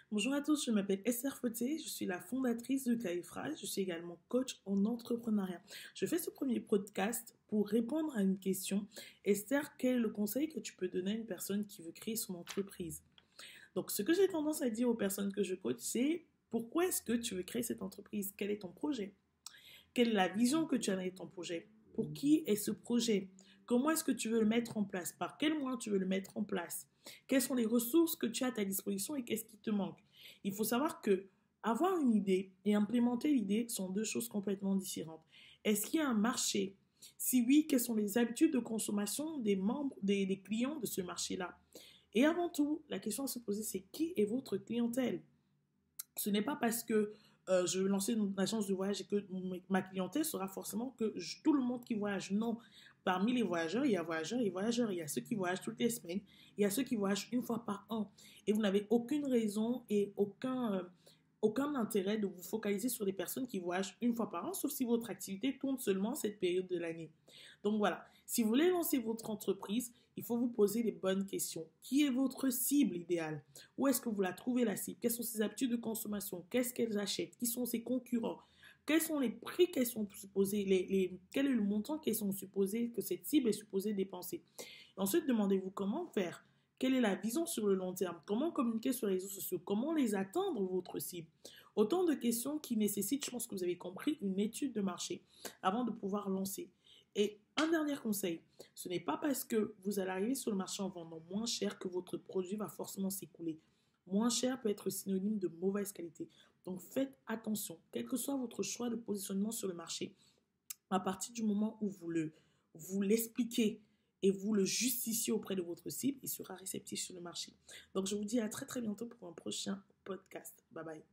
Bonjour à tous, je m'appelle Esther Fauté, je suis la fondatrice de Caïfrage, je suis également coach en entrepreneuriat. Je fais ce premier podcast pour répondre à une question. Esther, quel est le conseil que tu peux donner à une personne qui veut créer son entreprise? Donc, ce que j'ai tendance à dire aux personnes que je coach, c'est pourquoi est-ce que tu veux créer cette entreprise? Quel est ton projet? Quelle est la vision que tu as dans ton projet? Pour qui est ce projet? Comment est-ce que tu veux le mettre en place? Par quel moyen tu veux le mettre en place? Quelles sont les ressources que tu as à ta disposition et qu'est-ce qui te manque? Il faut savoir que avoir une idée et implémenter l'idée sont deux choses complètement différentes. Est-ce qu'il y a un marché? Si oui, quelles sont les habitudes de consommation des membres, des clients de ce marché-là? Et avant tout, la question à se poser, c'est qui est votre clientèle? Ce n'est pas parce que je vais lancer une agence de voyage et que ma clientèle sera forcément que tout le monde qui voyage. Non. Parmi les voyageurs, il y a voyageurs et voyageurs. Il y a ceux qui voyagent toutes les semaines. Il y a ceux qui voyagent une fois par an. Et vous n'avez aucune raison et aucun intérêt de vous focaliser sur des personnes qui voyagent une fois par an, sauf si votre activité tourne seulement cette période de l'année. Donc voilà, si vous voulez lancer votre entreprise, il faut vous poser les bonnes questions. Qui est votre cible idéale? Où est-ce que vous la trouvez la cible? Quelles sont ses habitudes de consommation? Qu'est-ce qu'elles achètent? Qui sont ses concurrents? Quels sont les prix qu'elles sont supposées, quel est le montant qu'elles sont supposées, que cette cible est supposée dépenser? Ensuite, demandez-vous comment faire. Quelle est la vision sur le long terme? Comment communiquer sur les réseaux sociaux? Comment les atteindre, votre cible? Autant de questions qui nécessitent, je pense que vous avez compris, une étude de marché avant de pouvoir lancer. Et un dernier conseil, ce n'est pas parce que vous allez arriver sur le marché en vendant moins cher que votre produit va forcément s'écouler. Moins cher peut être synonyme de mauvaise qualité. Donc faites attention, quel que soit votre choix de positionnement sur le marché, à partir du moment où vous l'expliquez et vous le justifiez auprès de votre cible, il sera réceptif sur le marché. Donc je vous dis à très très bientôt pour un prochain podcast. Bye bye.